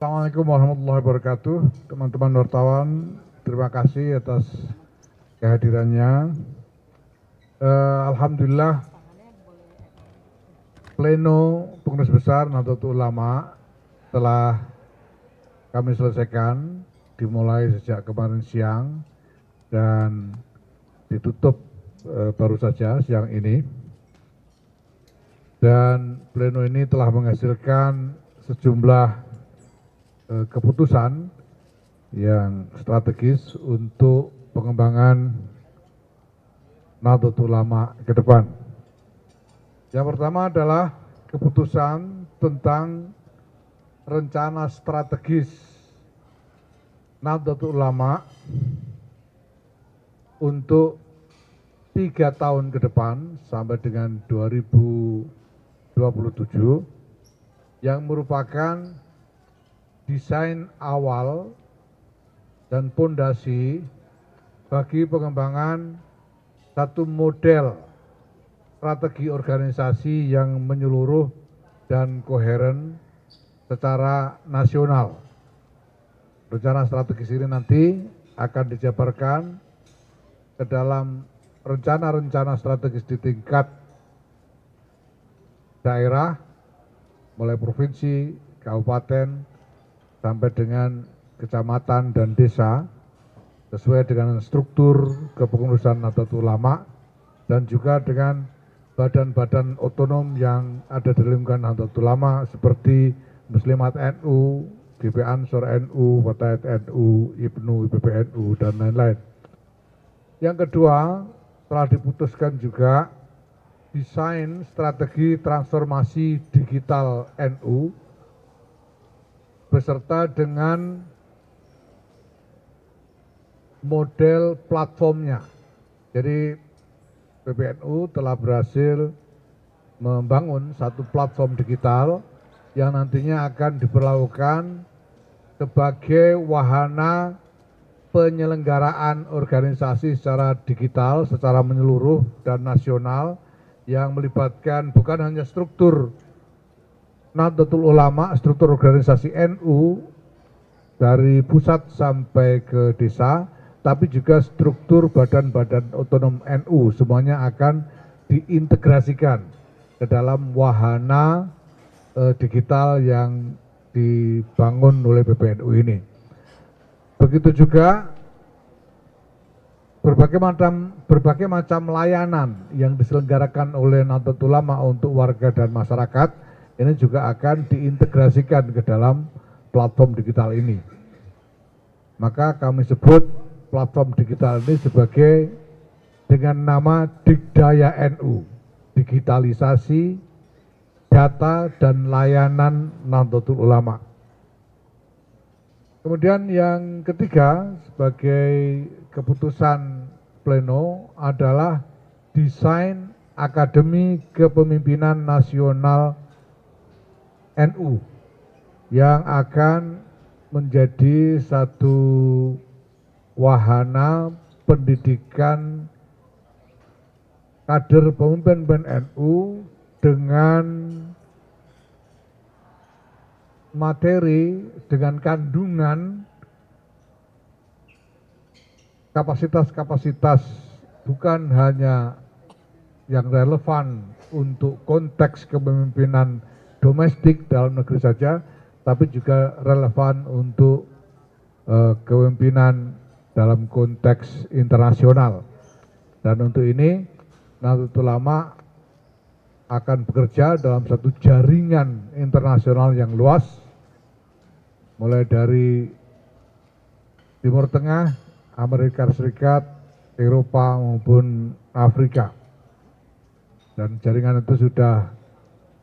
Assalamualaikum warahmatullahi wabarakatuh. Teman-teman wartawan, terima kasih atas kehadirannya. Alhamdulillah, Pleno Pengurus Besar Nahdlatul Ulama telah kami selesaikan, dimulai sejak kemarin siang dan ditutup baru saja siang ini. Dan Pleno ini telah menghasilkan sejumlah keputusan yang strategis untuk pengembangan Nahdlatul Ulama ke depan. Yang pertama adalah keputusan tentang rencana strategis Nahdlatul Ulama untuk 3 tahun ke depan sampai dengan 2027 yang merupakan desain awal dan pondasi bagi pengembangan satu model strategi organisasi yang menyeluruh dan koheren secara nasional. Rencana strategis ini nanti akan dijabarkan ke dalam rencana-rencana strategis di tingkat daerah, mulai provinsi, kabupaten, sampai dengan kecamatan dan desa, sesuai dengan struktur kepengurusan Nahdlatul Ulama dan juga dengan badan-badan otonom yang ada di lingkungan Nahdlatul Ulama seperti Muslimat NU, GP Ansor NU, Fatayat NU, IPNU, IPPNU, dan lain-lain. Yang kedua, telah diputuskan juga desain strategi transformasi digital NU beserta dengan model platformnya. Jadi PBNU telah berhasil membangun satu platform digital yang nantinya akan diberlakukan sebagai wahana penyelenggaraan organisasi secara digital, secara menyeluruh dan nasional yang melibatkan bukan hanya struktur Nahdlatul Ulama, struktur organisasi NU dari pusat sampai ke desa, tapi juga struktur badan-badan otonom NU semuanya akan diintegrasikan ke dalam wahana digital yang dibangun oleh PBNU ini. Begitu juga berbagai macam layanan yang diselenggarakan oleh Nahdlatul Ulama untuk warga dan masyarakat ini juga akan diintegrasikan ke dalam platform digital ini. Maka kami sebut platform digital ini sebagai dengan nama Digdaya NU, digitalisasi data dan layanan Nahdlatul Ulama. Kemudian yang ketiga sebagai keputusan Pleno adalah desain Akademi Kepemimpinan Nasional NU yang akan menjadi satu wahana pendidikan kader pemimpin NU dengan materi, dengan kandungan kapasitas-kapasitas bukan hanya yang relevan untuk konteks kepemimpinan domestik dalam negeri saja, tapi juga relevan untuk kepemimpinan dalam konteks internasional. Dan untuk ini Nahdlatul Ulama akan bekerja dalam satu jaringan internasional yang luas, mulai dari Timur Tengah, Amerika Serikat, Eropa maupun Afrika. Dan jaringan itu sudah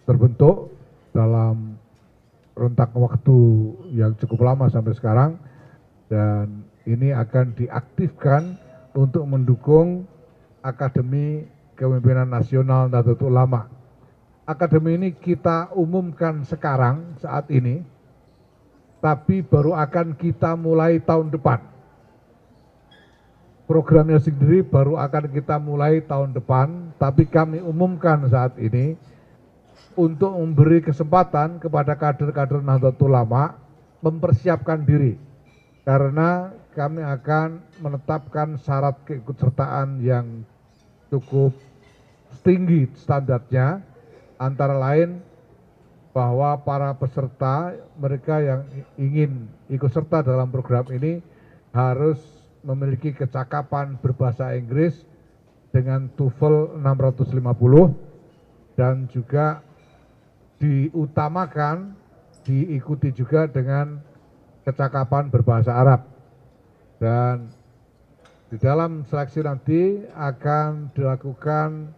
terbentuk dalam rentang waktu yang cukup lama sampai sekarang, dan ini akan diaktifkan untuk mendukung Akademi Kepemimpinan Nasional Nahdlatul Ulama. Akademi ini kita umumkan sekarang saat ini, tapi baru akan kita mulai tahun depan. Programnya sendiri baru akan kita mulai tahun depan, tapi kami umumkan saat ini untuk memberi kesempatan kepada kader-kader Nahdlatul Ulama mempersiapkan diri karena kami akan menetapkan syarat keikutsertaan yang cukup tinggi standarnya, antara lain bahwa para peserta mereka yang ingin ikut serta dalam program ini harus memiliki kecakapan berbahasa Inggris dengan TOEFL 650 dan juga diutamakan diikuti juga dengan kecakapan berbahasa Arab. Dan di dalam seleksi nanti akan dilakukan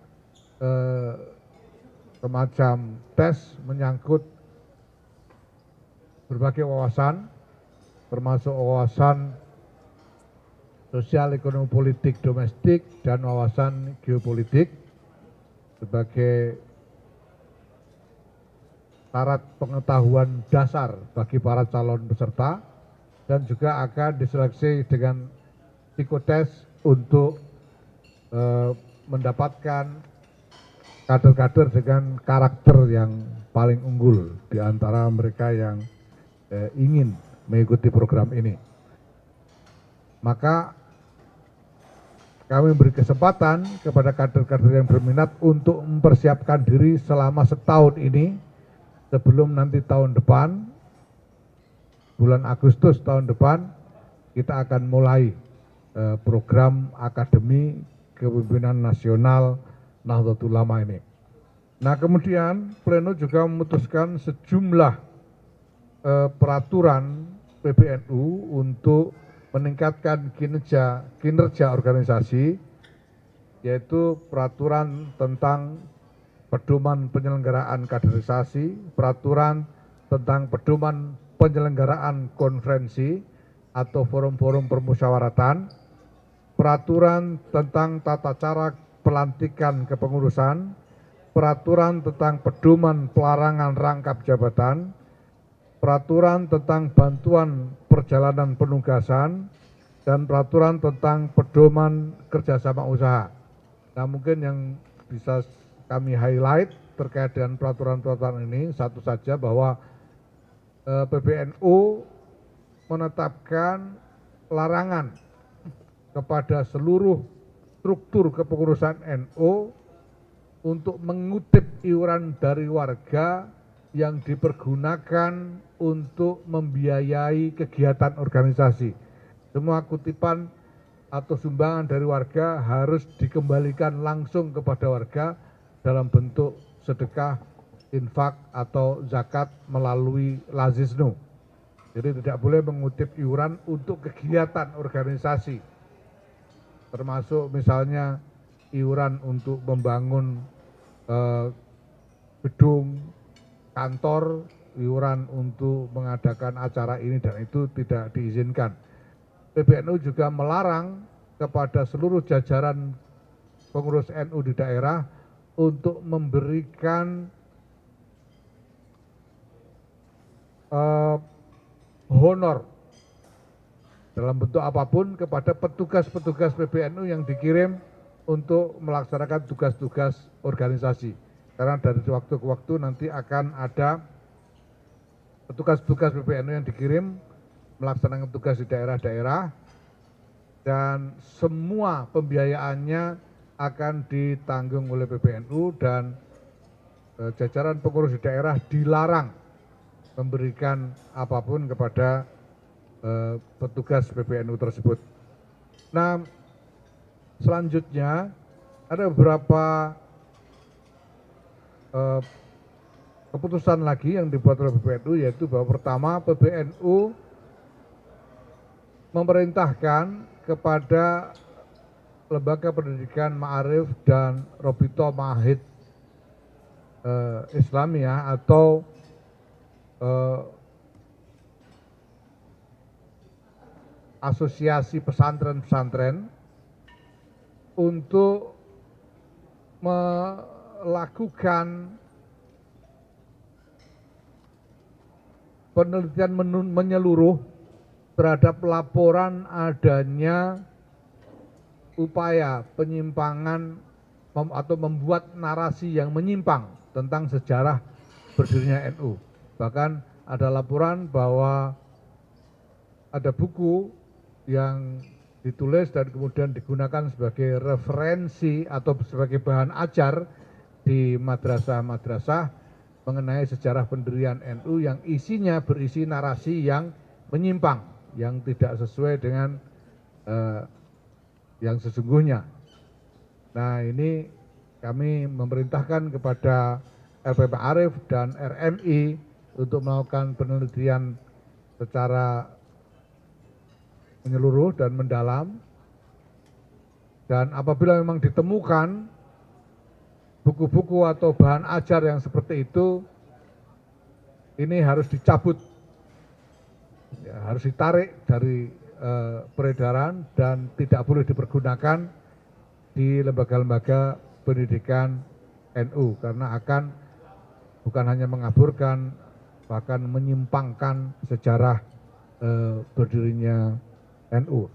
semacam tes menyangkut berbagai wawasan, termasuk wawasan sosial, ekonomi, politik, domestik, dan wawasan geopolitik sebagai syarat pengetahuan dasar bagi para calon peserta, dan juga akan diseleksi dengan psikotes untuk mendapatkan kader-kader dengan karakter yang paling unggul di antara mereka yang ingin mengikuti program ini. Maka kami beri kesempatan kepada kader-kader yang berminat untuk mempersiapkan diri selama setahun ini sebelum nanti tahun depan, bulan Agustus tahun depan, kita akan mulai program Akademi Kepemimpinan Nasional Nahdlatul Ulama ini. Nah, kemudian Pleno juga memutuskan sejumlah peraturan PBNU untuk meningkatkan kinerja organisasi, yaitu peraturan tentang pedoman penyelenggaraan kaderisasi, peraturan tentang pedoman penyelenggaraan konferensi atau forum-forum permusyawaratan, peraturan tentang tata cara pelantikan kepengurusan, peraturan tentang pedoman pelarangan rangkap jabatan, peraturan tentang bantuan perjalanan penugasan, dan peraturan tentang pedoman kerjasama usaha. Nah, mungkin yang bisa kami highlight terkait dengan peraturan-peraturan ini satu saja, bahwa PBNU menetapkan larangan kepada seluruh struktur kepengurusan NU untuk mengutip iuran dari warga yang dipergunakan untuk membiayai kegiatan organisasi. Semua kutipan atau sumbangan dari warga harus dikembalikan langsung kepada warga dalam bentuk sedekah, infak, atau zakat melalui lazisnu. Jadi tidak boleh mengutip iuran untuk kegiatan organisasi, termasuk misalnya iuran untuk membangun gedung kantor, iuran untuk mengadakan acara ini dan itu tidak diizinkan. PBNU juga melarang kepada seluruh jajaran pengurus NU di daerah untuk memberikan honor dalam bentuk apapun kepada petugas-petugas PBNU yang dikirim untuk melaksanakan tugas-tugas organisasi. Karena dari waktu ke waktu nanti akan ada petugas-petugas PBNU yang dikirim melaksanakan tugas di daerah-daerah, dan semua pembiayaannya akan ditanggung oleh PBNU, dan jajaran pengurus di daerah dilarang memberikan apapun kepada petugas PBNU tersebut. Nah, selanjutnya ada beberapa keputusan lagi yang dibuat oleh PBNU, yaitu bahwa pertama, PBNU memerintahkan kepada Lembaga Pendidikan Ma'arif dan Robito Mahid Islamiyah atau asosiasi pesantren-pesantren untuk melakukan penelitian menyeluruh terhadap laporan adanya upaya penyimpangan atau membuat narasi yang menyimpang tentang sejarah berdirinya NU. Bahkan ada laporan bahwa ada buku yang ditulis dan kemudian digunakan sebagai referensi atau sebagai bahan ajar di madrasah-madrasah mengenai sejarah pendirian NU yang isinya berisi narasi yang menyimpang, yang tidak sesuai dengan yang sesungguhnya. Nah, ini kami memerintahkan kepada LP Ma'arif dan RMI untuk melakukan penelitian secara menyeluruh dan mendalam, dan apabila memang ditemukan buku-buku atau bahan ajar yang seperti itu, ini harus dicabut, ya, harus ditarik dari peredaran dan tidak boleh dipergunakan di lembaga-lembaga pendidikan NU, karena akan bukan hanya mengaburkan, bahkan menyimpangkan sejarah berdirinya NU.